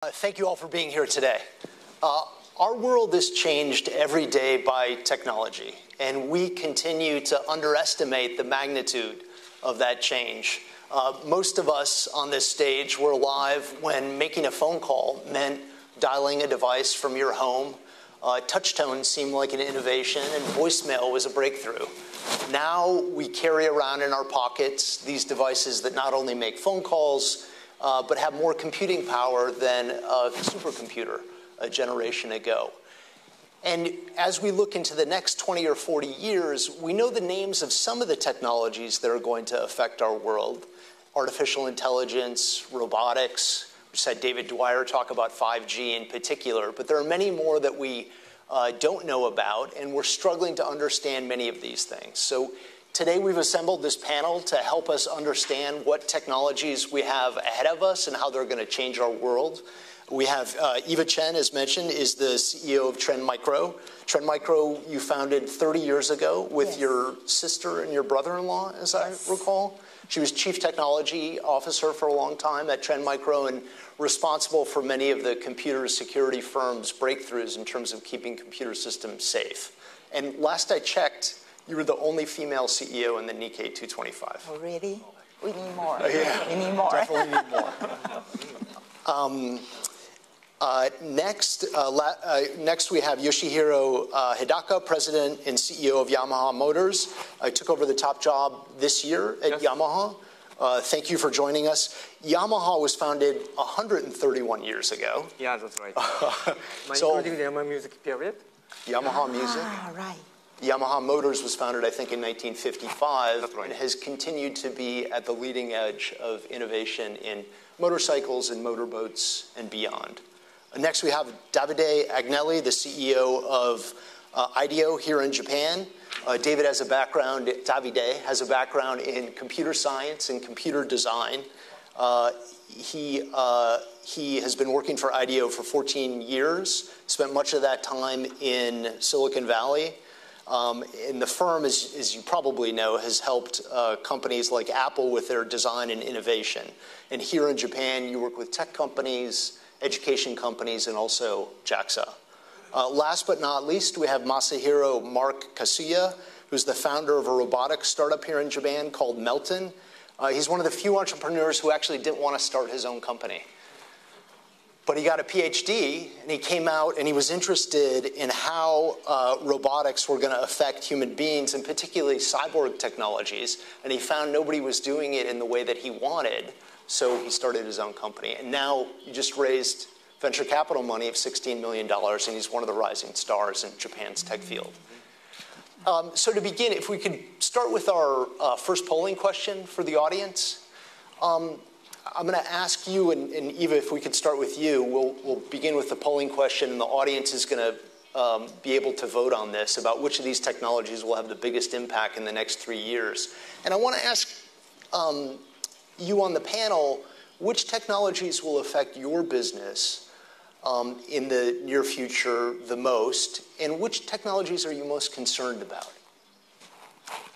Thank you all for being here today. Our world is changed every day by technology, and we continue to underestimate the magnitude of that change. Most of us on this stage were alive when making a phone call meant dialing a device from your home. Touch tone seemed like an innovation, and voicemail was a breakthrough. Now we carry around in our pockets these devices that not only make phone calls, but have more computing power than a supercomputer a generation ago. And as we look into the next 20 or 40 years, we know the names of some of the technologies that are going to affect our world. Artificial intelligence, robotics. We just had David Dwyer talk about 5G in particular, but there are many more that we don't know about, and we're struggling to understand many of these things. So today we've assembled this panel to help us understand what technologies we have ahead of us and how they're going to change our world. We have Eva Chen, as mentioned, is the CEO of Chen Micro. Chen Micro you founded 30 years ago with your sister and your brother-in-law, as I recall. She was Chief Technology Officer for a long time at Chen Micro and responsible for many of the computer security firms' breakthroughs in terms of keeping computer systems safe. And last I checked, you were the only female CEO in the Nikkei 225. Oh, really? We need more. Yeah, we need more. Definitely need more. Next we have Yoshihiro Hidaka, President and CEO of Yamaha Motors. I took over the top job this year at Yamaha. Thank you for joining us. Yamaha was founded 131 years ago. Yeah, that's right. Including the Yamaha Music period. Yamaha Music. Ah, right. Yamaha Motors was founded, I think, in 1955. That's right. And has continued to be at the leading edge of innovation in motorcycles and motorboats and beyond. Next, we have Davide Agnelli, the CEO of IDEO here in Japan. Davide has a background in computer science and computer design. He has been working for IDEO for 14 years, spent much of that time in Silicon Valley. And the firm, as you probably know, has helped companies like Apple with their design and innovation. And here in Japan, you work with tech companies, education companies, and also JAXA. Last but not least, we have Masahiro Kasuya, who's the founder of a robotics startup here in Japan called Meltin. He's one of the few entrepreneurs who actually didn't want to start his own company. But he got a PhD, and he came out and he was interested in how robotics were going to affect human beings, and particularly cyborg technologies. And he found nobody was doing it in the way that he wanted, so he started his own company. And now he just raised venture capital money of $16 million, and he's one of the rising stars in Japan's tech field. So to begin, if we could start with our first polling question for the audience. I'm going to ask you, and Eva, if we could start with you. We'll begin with the polling question, and the audience is going to be able to vote on this about which of these technologies will have the biggest impact in the next 3 years. And I want to ask you on the panel, which technologies will affect your business in the near future the most, and which technologies are you most concerned about?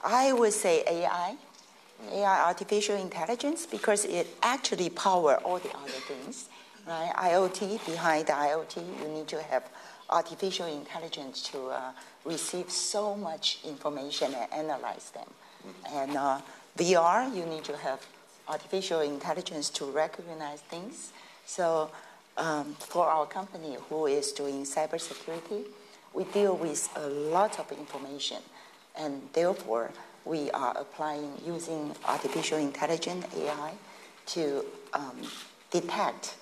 I would say AI. AI, artificial intelligence, because it actually powers all the other things, right? IoT, behind the IoT, you need to have artificial intelligence to receive so much information and analyze them. And VR, you need to have artificial intelligence to recognize things. So for our company who is doing cybersecurity, we deal with a lot of information, and therefore we are using artificial intelligence, AI, to detect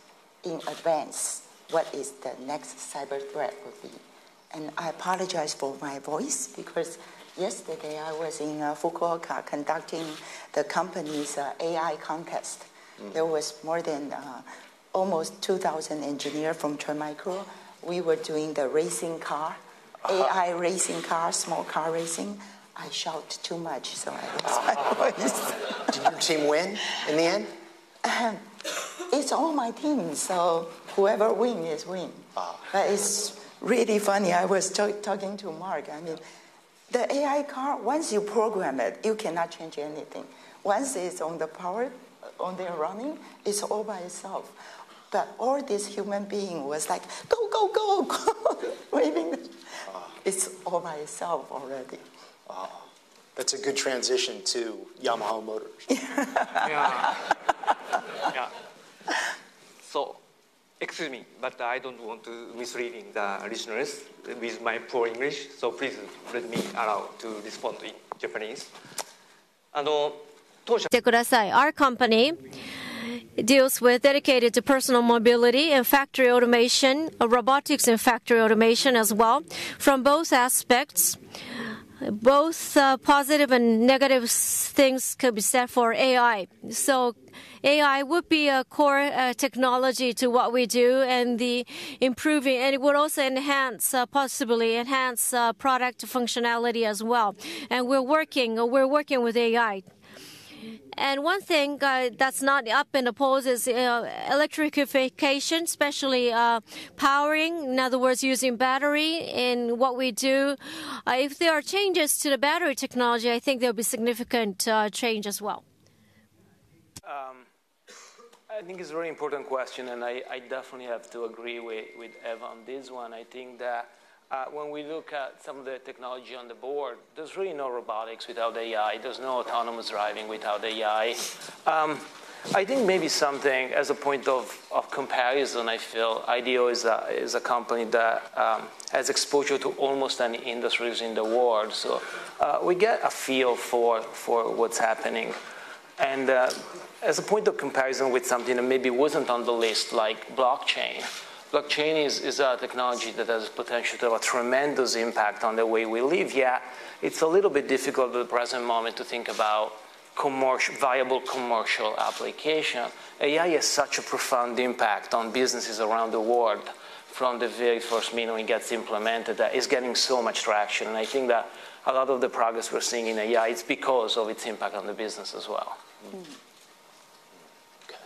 in advance what is the next cyber threat would be. And I apologize for my voice, because yesterday I was in Fukuoka conducting the company's AI contest. There was more than almost 2,000 engineers from Chen Micro. We were doing the racing car, AI racing car, small car racing. I shout too much, so I lost my voice. Did your team win in the end? It's all my team, so whoever wins is win. But it's really funny. I was talking to Mark. I mean, the AI car, once you program it, you cannot change anything. Once it's on the power, on there running, it's all by itself. But all this human being was like, go, go, go, go, waving. It's all by itself already. That's a good transition to Yamaha Motors. Yeah. Yeah. So, excuse me, but I don't want to misleading the listeners with my poor English. So please let me allow to respond in Japanese. てください. Our company deals with dedicated to personal mobility and factory automation, robotics and factory automation as well. From both aspects, both positive and negative things could be said for AI. So AI would be a core technology to what we do, and the improving, and it would also enhance, possibly enhance product functionality as well. And we're working with AI. And one thing that's not up in the polls is electrification, especially powering, in other words, using battery in what we do. If there are changes to the battery technology, I think there will be significant change as well. I think it's a very important question, and I definitely have to agree with Eva on this one. I think that when we look at some of the technology on the board, there's really no robotics without AI. There's no autonomous driving without AI. I think maybe something as a point of comparison, I feel IDEO is a company that has exposure to almost any industries in the world. So we get a feel for what's happening. And as a point of comparison with something that maybe wasn't on the list, like blockchain. Blockchain is a technology that has potential to have a tremendous impact on the way we live. Yeah, it's a little bit difficult at the present moment to think about viable commercial application. AI has such a profound impact on businesses around the world from the very first minute it gets implemented that is getting so much traction. And I think that a lot of the progress we're seeing in AI is because of its impact on the business as well. Okay.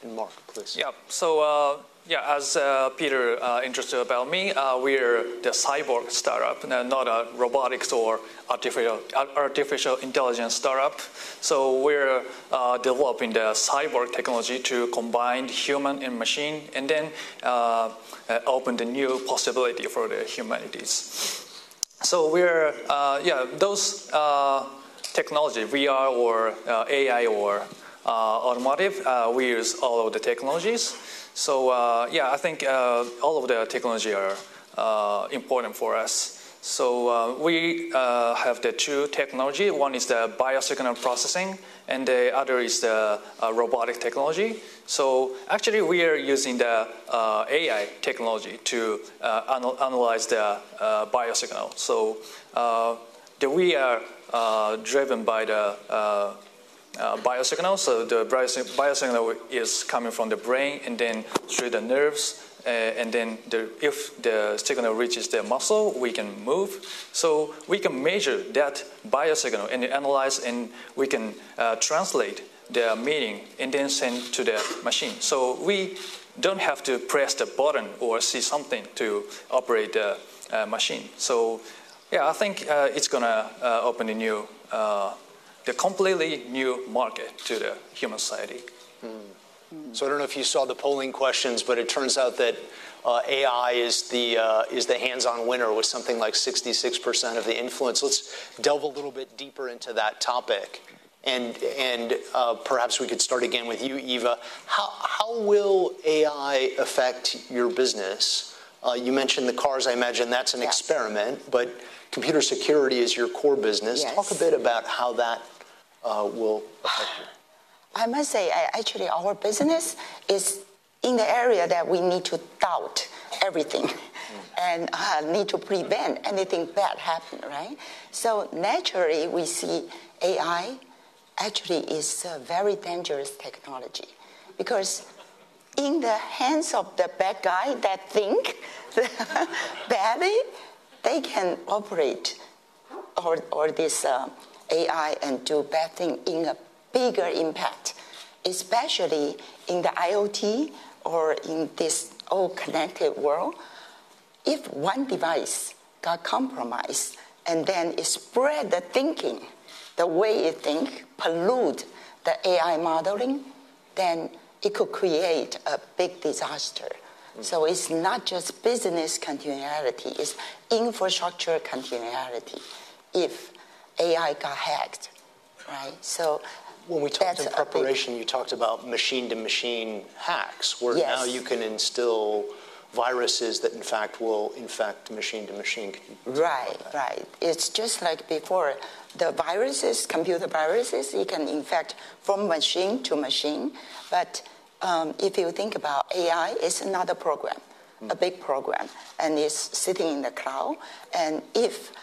And Mark, please. Yeah, so as Peter introduced about me, we're the cyborg startup, not a robotics or artificial intelligence startup. So we're developing the cyborg technology to combine human and machine, and then open the new possibility for the humanities. So we're, those technology, VR or AI or automotive, we use all of the technologies. So I think all of the technology are important for us. So we have the two technology. One is the biosignal processing, and the other is the robotic technology. So actually, we are using the AI technology to analyze the biosignal. So we are driven by the biosignal. So the biosignal is coming from the brain and then through the nerves. And then if the signal reaches the muscle, we can move. So we can measure that biosignal and analyze, and we can translate the meaning and then send to the machine. So we don't have to press the button or see something to operate the machine. So I think it's going to open a new, the completely new market to the human society. So I don't know if you saw the polling questions, but it turns out that AI is the hands-on winner with something like 66% of the influence. Let's delve a little bit deeper into that topic, and perhaps we could start again with you, Eva. How will AI affect your business? You mentioned the cars. I imagine that's an experiment, but computer security is your core business. Yes. Talk a bit about how that will affect you. I must say, actually, our business is in the area that we need to doubt everything and need to prevent anything bad happen, right? So naturally, we see AI actually is a very dangerous technology, because in the hands of the bad guy that think badly, they can operate or this AI and do bad thing in a bigger impact, especially in the IoT or in this all connected world. If one device got compromised and then it spread the thinking, the way it think, pollute the AI modeling, then it could create a big disaster. So it's not just business continuity, it's infrastructure continuity if AI got hacked, right? So when we talked in preparation, you talked about machine-to-machine hacks, where now you can instill viruses that, in fact, will infect machine-to-machine. Right. It's just like before. The viruses, computer viruses, you can infect from machine to machine. But if you think about AI, it's another program, a big program, and it's sitting in the cloud. And if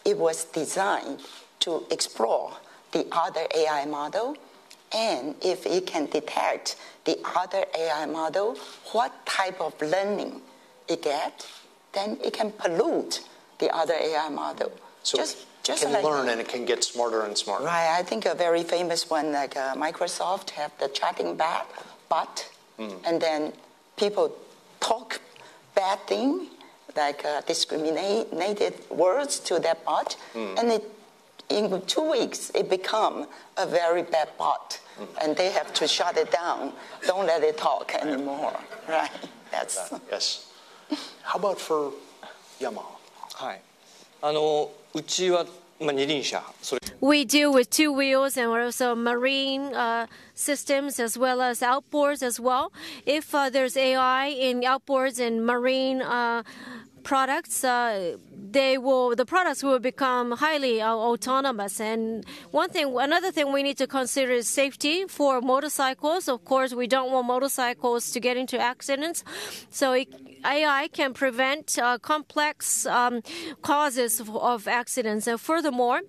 it was designed to explore the other AI model, and if it can detect the other AI model, what type of learning it gets, then it can pollute the other AI model. So it can learn and it can get smarter and smarter. Right. I think a very famous one, like Microsoft, have the chatting bot, and then people talk bad thing, like discriminated words to that bot, and in 2 weeks, it become a very bad bot, and they have to shut it down. Don't let it talk anymore, right? That's yes. How about for Yamaha? はい。うちは二輪車。We deal with two wheels and also marine systems as well as outboards as well. If there's AI in outboards and marine products, the products will become highly autonomous. And another thing we need to consider is safety for motorcycles. Of course, we don't want motorcycles to get into accidents. So AI can prevent complex causes of accidents. And furthermore,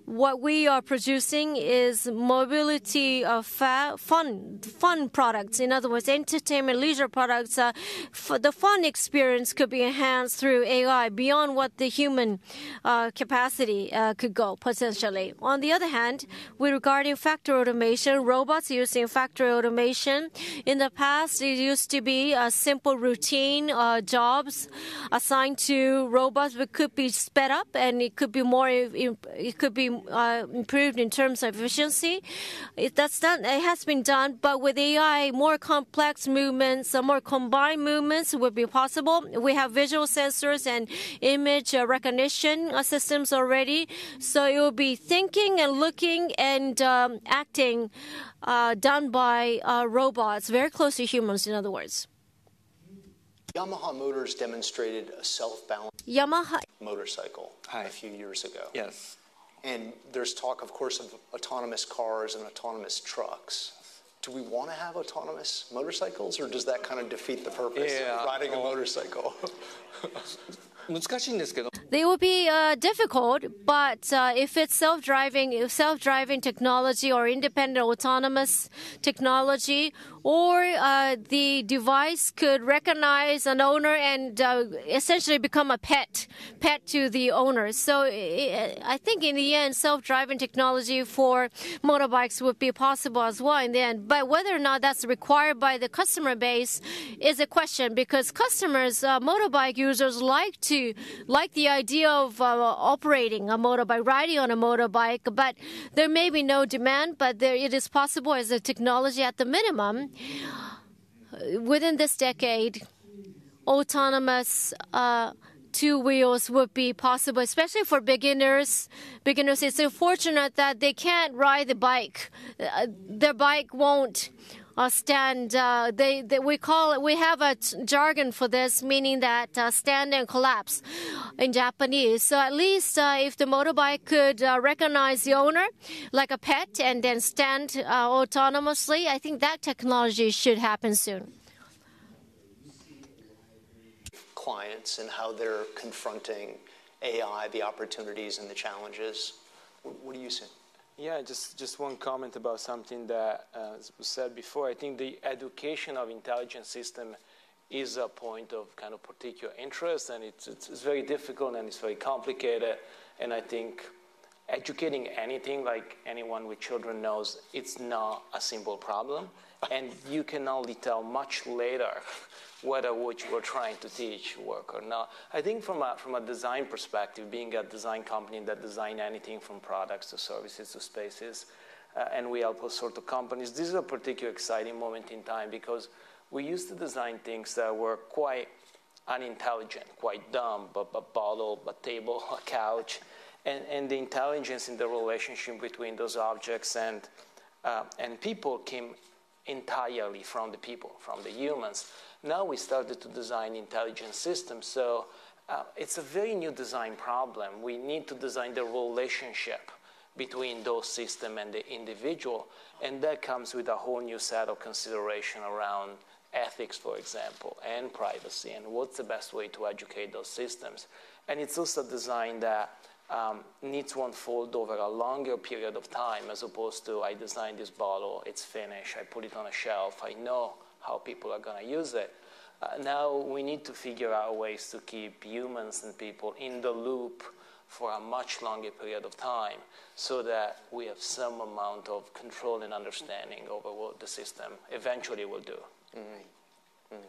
what we are producing is mobility fun products. In other words, entertainment, leisure products. The fun experience could be enhanced through AI beyond what the human capacity could go, potentially. On the other hand, regarding factory automation, robots using factory automation, in the past, it used to be simple routine jobs assigned to robots, but could be sped up and it could be more, improved in terms of efficiency. It has been done, but with AI, more complex movements, more combined movements would be possible. We have visual sensors and image recognition systems already, so it will be thinking and looking and acting done by robots, very close to humans, in other words. Yamaha Motors demonstrated a self-balancing motorcycle a few years ago. Yes. And there's talk, of course, of autonomous cars and autonomous trucks. Do we want to have autonomous motorcycles, or does that kind of defeat the purpose of riding a motorcycle? They will be difficult, but if it's self-driving technology or independent autonomous technology, or the device could recognize an owner and essentially become a pet to the owner. So I think in the end, self-driving technology for motorbikes would be possible as well in the end. But whether or not that's required by the customer base is a question, because customers, motorbike users, like the idea of operating a motorbike, riding on a motorbike, but there may be no demand, but it is possible as a technology at the minimum. Within this decade, autonomous two wheels would be possible, especially for beginners. It's unfortunate that they can't ride the bike. Their bike won't stand. We have a jargon for this, meaning that stand and collapse in Japanese. So at least if the motorbike could recognize the owner like a pet and then stand autonomously, I think that technology should happen soon. Clients and how they're confronting AI, the opportunities and the challenges. What do you see? Yeah, just one comment about something that was said before. I think the education of intelligence system is a point of kind of particular interest, and it's very difficult and it's very complicated. And I think educating anything, like anyone with children knows, it's not a simple problem. And you can only tell much later whether what you were trying to teach work or not. I think from a design perspective, being a design company that design anything from products to services to spaces, and we help all sorts of companies. This is a particularly exciting moment in time because we used to design things that were quite unintelligent, quite dumb, a bottle, a table, a couch, and the intelligence in the relationship between those objects and people came entirely from the people, from the humans. Now we started to design intelligent systems, so it's a very new design problem. We need to design the relationship between those systems and the individual, and that comes with a whole new set of consideration around ethics, for example, and privacy, and what's the best way to educate those systems. And it's also a design that needs to unfold over a longer period of time, as opposed to I designed this bottle, it's finished, I put it on a shelf, I know how people are going to use it. Now we need to figure out ways to keep humans and people in the loop for a much longer period of time so that we have some amount of control and understanding over what the system eventually will do. Mm-hmm. Mm-hmm.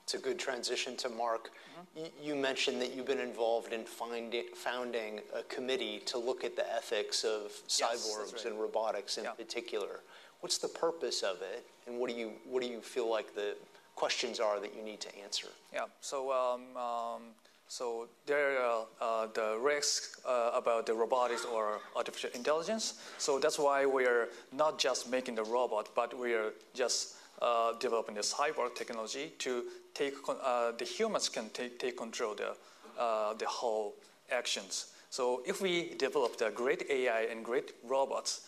It's a good transition to Mark. Mm-hmm. You mentioned that you've been involved in founding a committee to look at the ethics of cyborgs and robotics in particular. What's the purpose of it, and what do you feel like the questions are that you need to answer? Yeah. So there are the risks about the robotics or artificial intelligence. So that's why we're not just making the robot, but we're just developing the cyborg technology to take the humans can take control of the whole actions. So if we develop the great AI and great robots,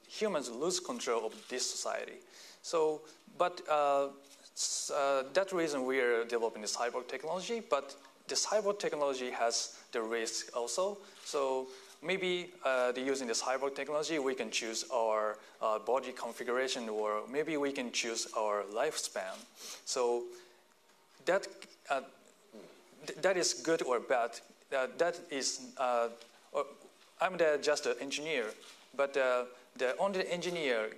humans lose control of this society. So, but that reason we are developing the cyborg technology, but the cyborg technology has the risk also. So maybe using the cyborg technology, we can choose our body configuration, or maybe we can choose our lifespan. So that is good or bad. That is, I'm just an engineer, but the only engineer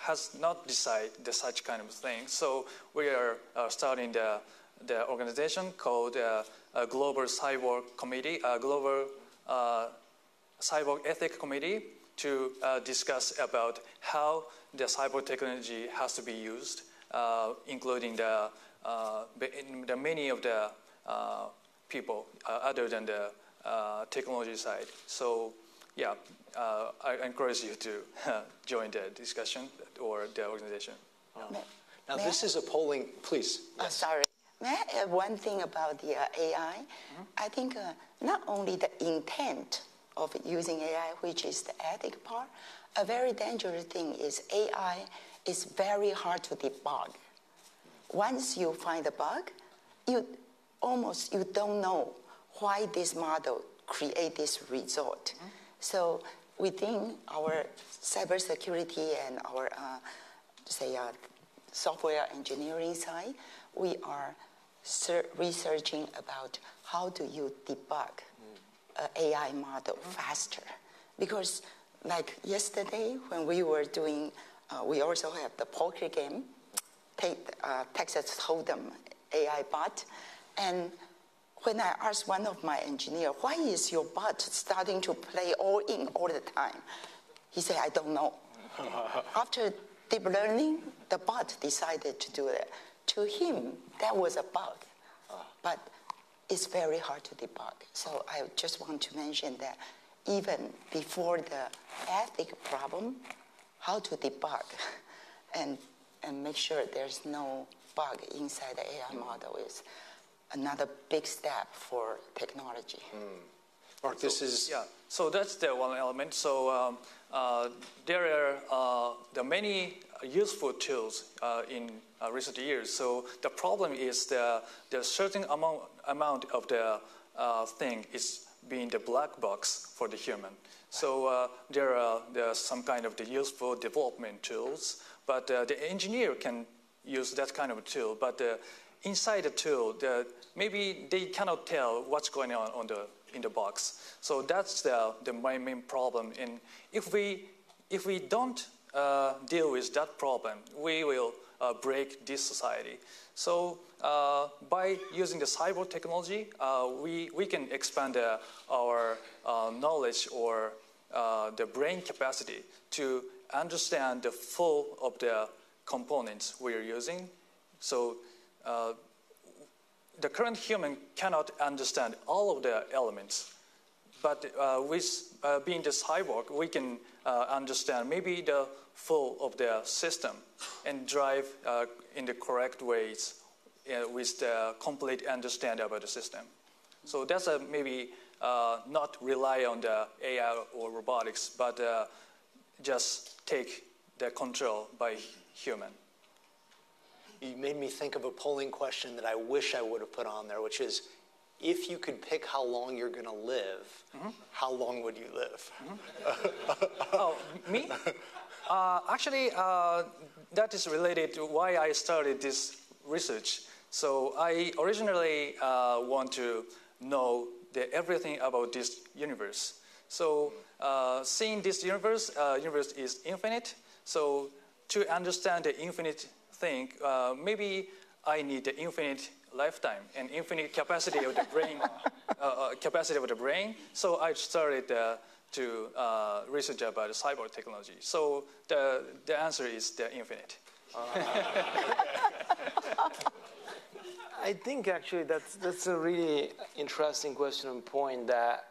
has not decided such kind of thing. So we are starting the organization called Global Cyborg Committee, Global Cyborg Ethics Committee, to discuss about how the cyborg technology has to be used, including the many of the people other than the technology side. So yeah, I encourage you to join the discussion or the organization. Now this is a polling, please. Yes. Sorry. May I add one thing about the AI? Mm-hmm. I think not only the intent of using AI, which is the ethic part, a very dangerous thing is AI is very hard to debug. Once you find a bug, you don't know why this model create this result. Mm-hmm. So within our cybersecurity and our software engineering side, we are researching about how do you debug an AI model faster. Because like yesterday when we were doing, we also have the poker game, Texas Hold'em AI bot. And when I asked one of my engineers, why is your bot starting to play all in all the time? He said, I don't know. After deep learning, the bot decided to do it. To him, that was a bug, but it's very hard to debug. So I just want to mention that even before the ethic problem, how to debug and make sure there's no bug inside the AI model is another big step for technology. Mark, this is... Yeah, so that's the one element. So there are many useful tools in recent years. So the problem is the certain amount of the thing is being the black box for the human. So there are some kind of the useful development tools, but the engineer can use that kind of tool. But inside the tool, maybe they cannot tell what's going on in the box. So that's the main problem. And if we don't deal with that problem, we will break this society. So by using the cyber technology, we can expand our knowledge or the brain capacity to understand the full of the components we are using. So the current human cannot understand all of the elements. But with being the cyborg, we can understand maybe the full of the system and drive in the correct ways with the complete understanding about the system. So that's maybe not rely on the AI or robotics, but just take the control by human. You made me think of a polling question that I wish I would have put on there, which is, if you could pick how long you're going to live, how long would you live? Oh, me? Actually, that is related to why I started this research. So I originally want to know everything about this universe. So seeing this universe is infinite. So to understand the infinite thing, maybe I need the infinite lifetime and infinite capacity of the brain. So I started to research about the cyborg technology. So the answer is the infinite. I think actually that's a really interesting question and point that,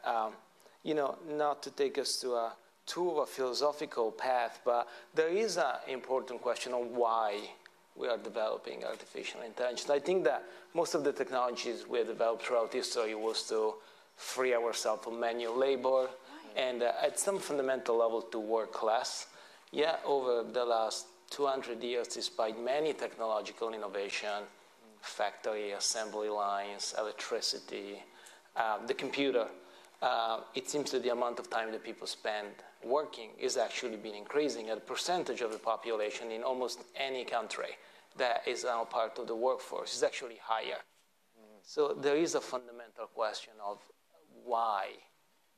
not to take us to a too philosophical path, but there is an important question of why we are developing artificial intelligence. I think that most of the technologies we have developed throughout history was to free ourselves from manual labor and at some fundamental level to work less. Yeah, over the last 200 years, despite many technological innovation, factory assembly lines, electricity, the computer, it seems that the amount of time that people spend working is actually been increasing. A percentage of the population in almost any country that is now part of the workforce is actually higher. So there is a fundamental question of why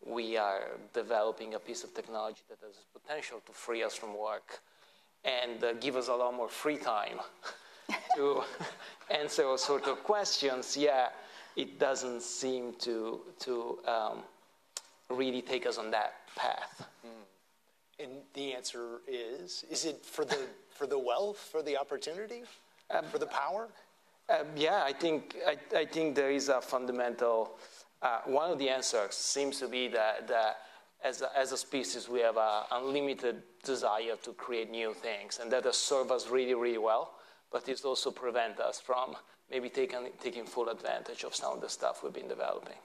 we are developing a piece of technology that has the potential to free us from work and give us a lot more free time to answer all sorts of questions. Yeah, it doesn't seem to really take us on that path. And the answer is it for the wealth, for the opportunity, for the power? Yeah, I think there is a fundamental. One of the answers seems to be that as a species we have an unlimited desire to create new things, and that has served us really, really well. But it also prevent us from maybe taking full advantage of some of the stuff we've been developing.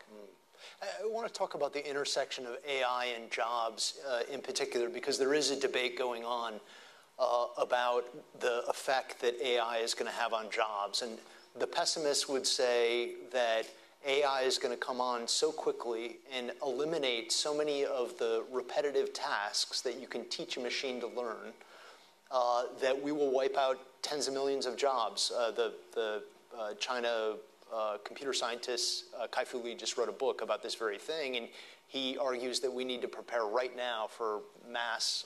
I want to talk about the intersection of AI and jobs in particular, because there is a debate going on about the effect that AI is going to have on jobs. And the pessimists would say that AI is going to come on so quickly and eliminate so many of the repetitive tasks that you can teach a machine to learn that we will wipe out tens of millions of jobs. The China computer scientist Kai-Fu Lee just wrote a book about this very thing, and he argues that we need to prepare right now for mass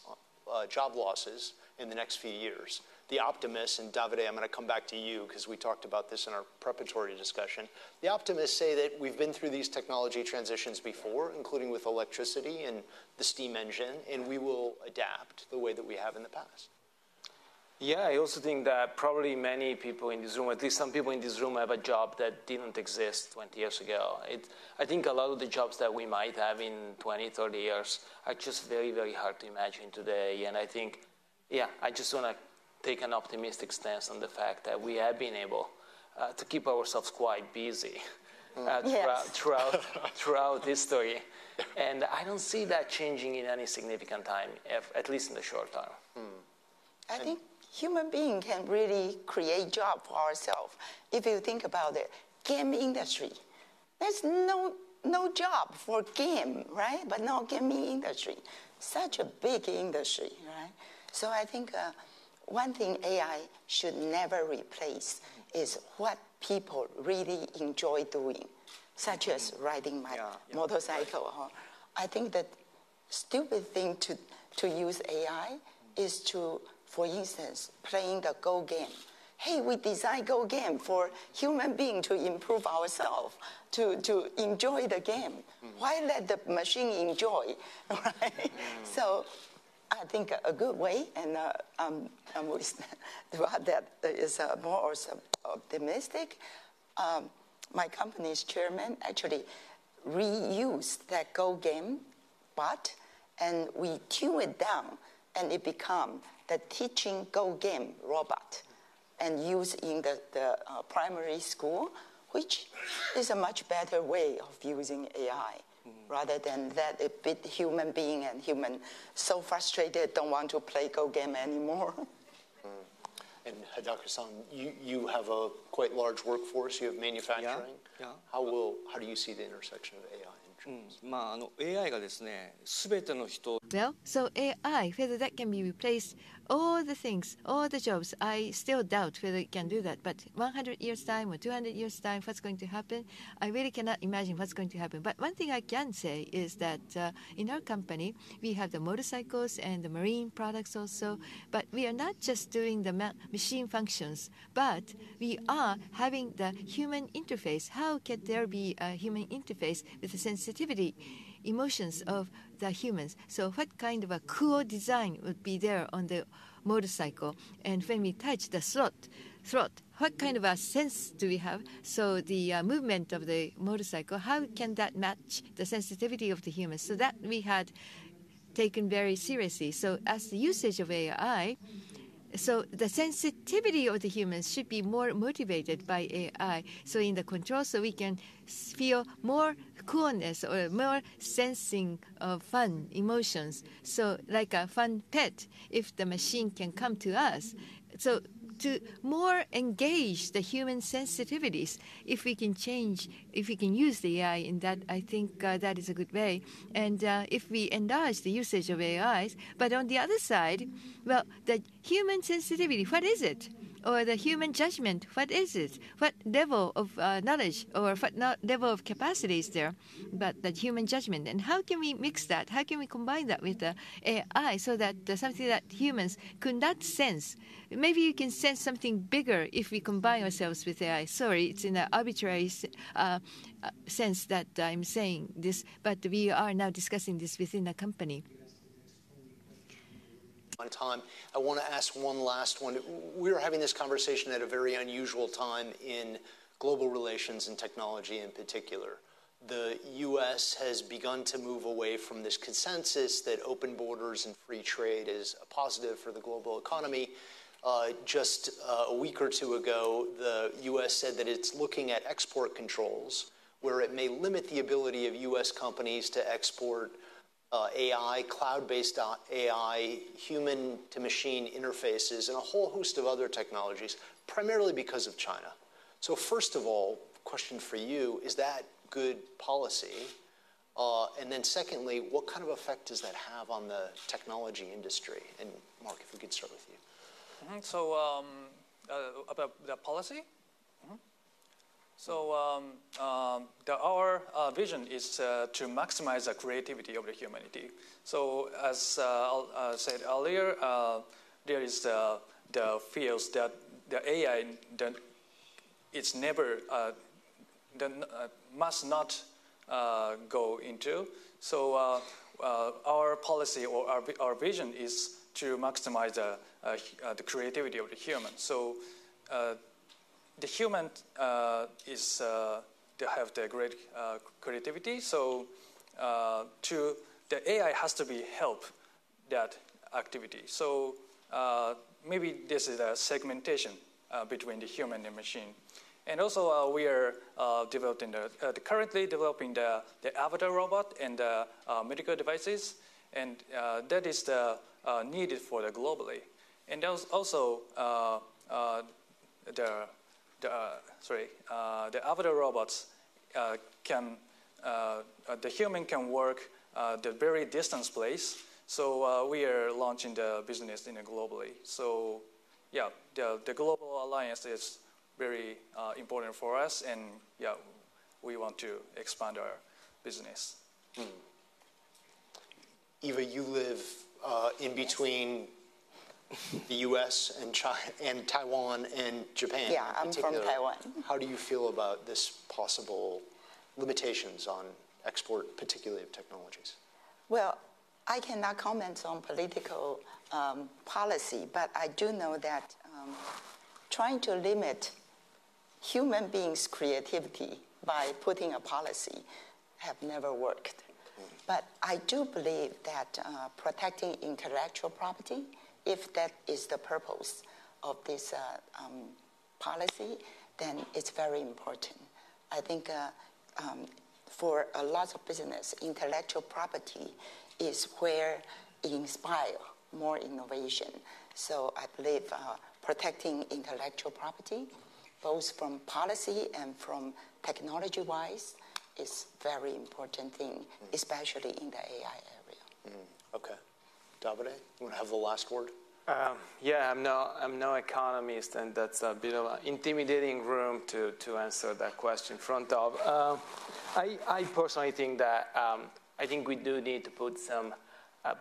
job losses in the next few years. The optimists, and Davide, I'm going to come back to you because we talked about this in our preparatory discussion. The optimists say that we've been through these technology transitions before, including with electricity and the steam engine, and we will adapt the way that we have in the past. Yeah, I also think that probably many people in this room, at least some people in this room, have a job that didn't exist 20 years ago. I think a lot of the jobs that we might have in 20, 30 years are just very, very hard to imagine today. And I think, I just want to take an optimistic stance on the fact that we have been able to keep ourselves quite busy throughout history. And I don't see that changing in any significant time, at least in the short term. I think human beings can really create jobs for ourselves. If you think about it, game industry, there's no job for game, right? But now gaming industry, such a big industry, right? So I think one thing AI should never replace is what people really enjoy doing, such as riding my motorcycle. I think that stupid thing to use AI is to, for instance, playing the Go game, hey, we design Go game for human being to improve ourselves, to enjoy the game. Why let the machine enjoy, right? So I think a good way, and with that is more optimistic. My company's chairman actually reused that Go game bot, and we tune it down, and it become the teaching Go game robot, and used in the primary school, which is a much better way of using AI, rather than that a bit human being and human so frustrated don't want to play Go game anymore. And Hidaka-san, you have a quite large workforce. You have manufacturing. Yeah. How do you see the intersection of AI and drones? AI がですね、すべての人 Well, so AI, whether that can be replaced, all the things, all the jobs, I still doubt whether it can do that. But 100 years' time or 200 years' time, what's going to happen? I really cannot imagine what's going to happen. But one thing I can say is that in our company, we have the motorcycles and the marine products also. But we are not just doing the machine functions, but we are having the human interface. How can there be a human interface with the sensitivity, emotions of the humans? So what kind of a cool design would be there on the motorcycle? And when we touch the throat, what kind of a sense do we have? So the movement of the motorcycle, how can that match the sensitivity of the humans? So that we had taken very seriously. So as the usage of AI, so the sensitivity of the humans should be more motivated by AI. So in the control, so we can feel more coolness or more sensing of fun emotions. So like a fun pet, if the machine can come to us. So to more engage the human sensitivities, if we can use the AI in that, I think that is a good way. And if we enlarge the usage of AIs, but on the other side, well, the human sensitivity, what is it? Or the human judgment, what is it? What level of knowledge or what level of capacity is there? But the human judgment, and how can we mix that? How can we combine that with the AI so that something that humans could not sense? Maybe you can sense something bigger if we combine ourselves with AI. Sorry, it's in an arbitrary sense that I'm saying this, but we are now discussing this within the company. Time. I want to ask one last one. We're having this conversation at a very unusual time in global relations and technology in particular. The U.S. has begun to move away from this consensus that open borders and free trade is a positive for the global economy. Just a week or two ago, the U.S. said that it's looking at export controls where it may limit the ability of U.S. companies to export AI, cloud-based AI, human-to-machine interfaces, and a whole host of other technologies, primarily because of China. So first of all, question for you, is that good policy? And then secondly, what kind of effect does that have on the technology industry? And Mark, if we could start with you. So about the policy? So our vision is to maximize the creativity of the humanity. So as I said earlier, there is the fields that the AI it's never must not go into. So our policy or our vision is to maximize the creativity of the human. So the human they have the great creativity. So the AI has to be help that activity. So maybe this is a segmentation between the human and machine. And also we are currently developing the avatar robot and the medical devices, and that is needed for the globally. And also the avatar robots the human can work the very distant place. So we are launching the business globally. So yeah, the global alliance is very important for us, and yeah, we want to expand our business. Eva, you live in between the U.S. and China and Taiwan and Japan. Yeah, I'm from Taiwan. How do you feel about this possible limitations on export, particularly of technologies? Well, I cannot comment on political policy, but I do know that trying to limit human beings' creativity by putting a policy have never worked. But I do believe that protecting intellectual property, if that is the purpose of this policy, then it's very important. I think for a lot of business, intellectual property is where it inspires more innovation. So I believe protecting intellectual property, both from policy and from technology-wise, is very important thing, especially in the AI area. Okay. Davide, you want to have the last word? Yeah, I'm no economist, and that's a bit of an intimidating room to answer that question in front of. I personally think that I think we do need to put some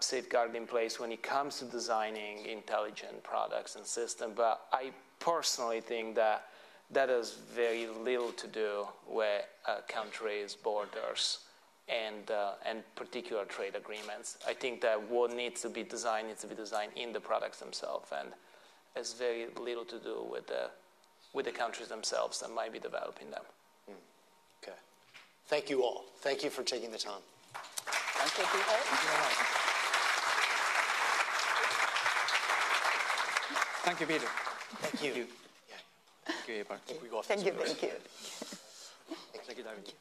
safeguard in place when it comes to designing intelligent products and systems. But I personally think that that has very little to do with countries' borders and particular trade agreements. I think that what needs to be designed in the products themselves, and has very little to do with the countries themselves that might be developing them. Okay. Thank you all. Thank you for taking the time. Thank you, Peter. Thank you very much. Thank you, Peter. Thank you. Thank you, Eber. We go off Thank you, this way. thank you. Thank you, David.